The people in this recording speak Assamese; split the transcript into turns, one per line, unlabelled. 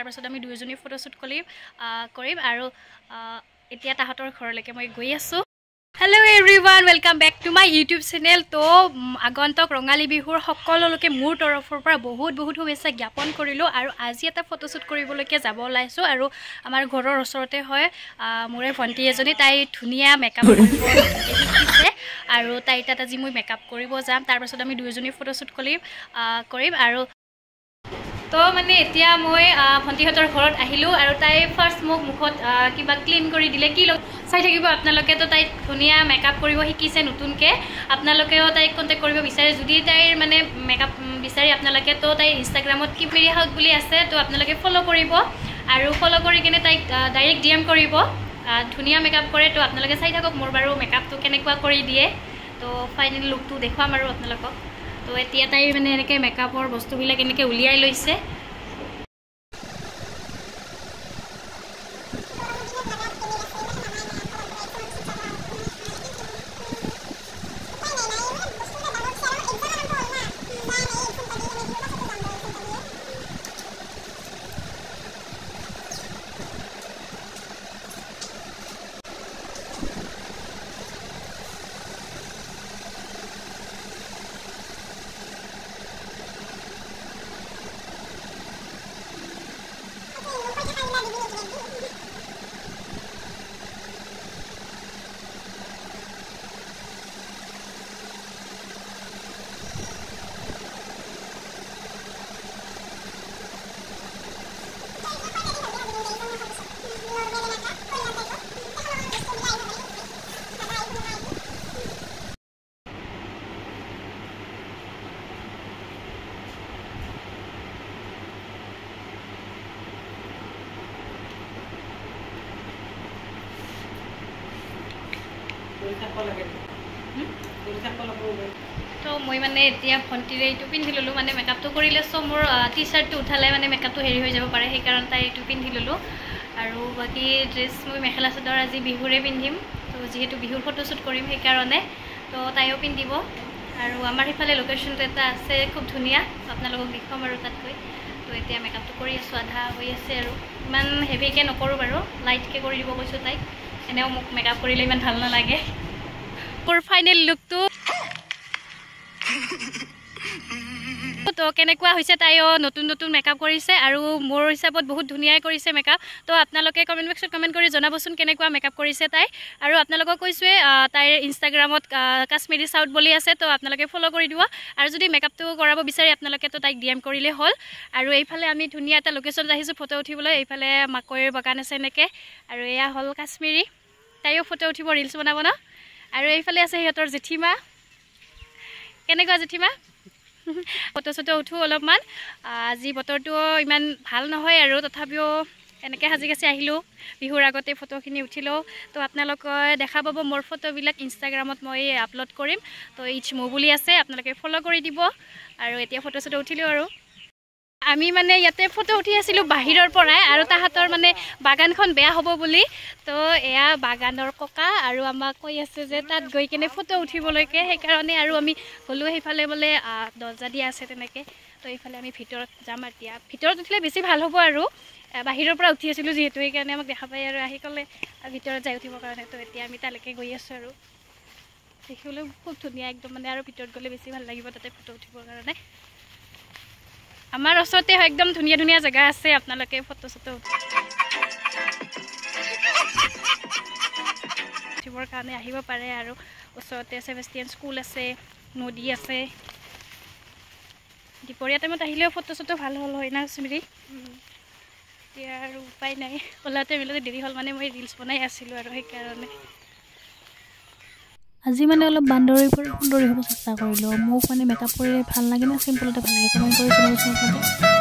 তাৰপিছত আমি দুয়োজনী ফটোশ্বুট কৰিম আৰু এতিয়া তাহাঁতৰ ঘৰলৈকে মই গৈ আছোঁ। Hello' everyone, welcome back to my YouTube channel. তো আগন্তক ৰঙালী বিহুৰ সকলোকে মোৰ তৰফৰ পৰা বহুত শুভেচ্ছা জ্ঞাপন কৰিলোঁ। আৰু আজি এটা ফটোশ্বুট কৰিবলৈকে যাব ওলাইছোঁ আৰু আমাৰ ঘৰৰ ওচৰতে হয় মোৰে ভণ্টি এজনী, তাই ধুনীয়া মেকআপ কৰিব শিকিছে আৰু তাই তাত আজি মই মেকআপ কৰিব যাম। তাৰপাছত আমি দুয়োজনী ফটোশ্বুট কৰিম আৰু তো মানে এতিয়া মই ভণ্টিহঁতৰ ঘৰত আহিলোঁ আৰু তাই ফাৰ্ষ্ট মোক মুখত কিবা ক্লিন কৰি দিলে, কি চাই থাকিব আপোনালোকে। তো তাই ধুনীয়া মেকআপ কৰিব শিকিছে নতুনকৈ। আপোনালোকেও তাইক কণ্টেক্ট কৰিব বিচাৰে যদি তাইৰ মানে মেকআপ বিচাৰি আপোনালোকে, তো তাইৰ ইনষ্টাগ্ৰামত কিপমেৰি হাউচ বুলি আছে, তো আপোনালোকে ফ'ল' কৰিব আৰু ফ'ল' কৰি কিনে তাইক ডাইৰেক্ট DM কৰিব। ধুনীয়া মেকআপ কৰে, তো আপোনালোকে চাই থাকক মোৰ বাৰু মেকআপটো কেনেকুৱা কৰি দিয়ে। তো ফাইনেল লুকটো দেখুৱাম আৰু আপোনালোকক। তো এতিয়া তাই মানে এনেকৈ মেকআপৰ বস্তুবিলাক এনেকৈ উলিয়াই লৈছে। তো মই মানে এতিয়া ভণ্টিৰে এইটো পিন্ধি ল'লোঁ, মানে মেকআপটো কৰিলে চ' মোৰ টি চাৰ্টটো উঠালে মানে মেকআপটো হেৰি হৈ যাব পাৰে, সেইকাৰণে তাই এইটো পিন্ধি ল'লোঁ। আৰু বাকী ড্ৰেছ মই মেখেলা চাদৰ আজি বিহুৰে পিন্ধিম, তো যিহেতু বিহুৰ ফটোশ্বুট কৰিম সেইকাৰণে, তো তাইও পিন্ধিব। আৰু আমাৰ সিফালে লোকেশ্যনটো এটা আছে খুব ধুনীয়া, আপোনালোকক দেখুৱাম আৰু তাত গৈ। তো এতিয়া মেকআপটো কৰি আছোঁ, আধা হৈ আছে আৰু ইমান হেভিকৈ নকৰোঁ বাৰু, লাইটকৈ কৰি দিব কৈছোঁ তাইক। এনেও মোক মেকআপ কৰিলে ইমান ভাল নালাগে। মোৰ ফাইনেল লুকটো তো কেনেকুৱা হৈছে, তাইও নতুন মেকআপ কৰিছে আৰু মোৰ হিচাপত বহুত ধুনীয়াই কৰিছে মেকআপ। তো আপোনালোকে কমেণ্ট বক্সত কমেণ্ট কৰি জনাবচোন কেনেকুৱা মেকআপ কৰিছে তাই। আৰু আপোনালোকক কৈছোঁৱে তাইৰ ইনষ্টাগ্ৰামত কাশ্মীৰী চাউথ বুলি আছে, তো আপোনালোকে ফ'ল' কৰি দিব। আৰু যদি মেকআপটো কৰাব বিচাৰে আপোনালোকে তো তাইক DM কৰিলেই হ'ল। আৰু এইফালে আমি ধুনীয়া এটা লোকেশ্যনত আহিছোঁ ফটো উঠিবলৈ। এইফালে মাকৈৰ বাগান আছে এনেকৈ, আৰু এয়া হ'ল কাশ্মীৰী। তাইও ফটো উঠিব, ৰিলচ বনাব ন। আৰু এইফালে আছে সিহঁতৰ জেঠীমা। কেনেকুৱা জেঠীমা? ফটো চটো উঠোঁ অলপমান। আজি বতৰটো ইমান ভাল নহয় আৰু তথাপিও এনেকৈ সাজি কাচি আহিলোঁ। বিহুৰ আগতে ফটোখিনি উঠি লওঁ। তো আপোনালোকে দেখা পাব মোৰ ফটোবিলাক ইনষ্টাগ্ৰামত মই আপলোড কৰিম। তো ইটছ মো বুলি আছে, আপোনালোকে ফ'ল' কৰি দিব। আৰু এতিয়া ফটো চটো উঠিলোঁ আৰু আমি মানে ইয়াতে ফটো উঠি আছিলোঁ বাহিৰৰ পৰাই, আৰু তাহাঁতৰ মানে বাগানখন বেয়া হ'ব বুলি। তো এয়া বাগানৰ ককা আৰু আমাক কৈ আছে যে তাত গৈ কিনে ফটো উঠিবলৈকে, সেইকাৰণে আৰু আমি গ'লোঁ। সেইফালে বোলে দৰ্জা দিয়া আছে তেনেকৈ। তো এইফালে আমি ভিতৰত যাম। এতিয়া ভিতৰত উঠিলে বেছি ভাল হ'ব আৰু বাহিৰৰ পৰা উঠি আছিলোঁ যিহেতু, সেইকাৰণে আমাক দেখা পায় আৰু আহি ক'লে ভিতৰত যাই উঠিবৰ কাৰণে। তো এতিয়া আমি তালৈকে গৈ আছোঁ আৰু দেখিবলৈ খুব ধুনীয়া একদম মানে, আৰু ভিতৰত গ'লে বেছি ভাল লাগিব তাতে ফটো উঠিবৰ কাৰণে। আমাৰ ওচৰতে একদম ধুনীয়া জেগা আছে, আপোনালোকে ফটো চটো উঠিবৰ কাৰণে আহিব পাৰে। আৰু ওচৰতে ছেবেষ্টিয়ান স্কুল আছে, নদী আছে। দুপৰীয়া টাইমত আহিলেও ফটো চটো ভাল হ'ল হয় না স্মৃতি। এতিয়া আৰু উপায় নাই, ওলাওঁতে মেলোতে দেৰি হ'ল, মানে মই ৰিলচ বনাই আছিলোঁ আৰু সেইকাৰণে।
আজি মানে অলপ বান্দৰীৰ পৰা সুন্দৰী হ'ব চেষ্টা কৰিলোঁ। মোক মানে মেকআপ কৰিলে ভাল লাগে নে চিম্পলতে ভাল লাগে, কমেণ্ট কৰি জনাবচোন আপোনালোকে।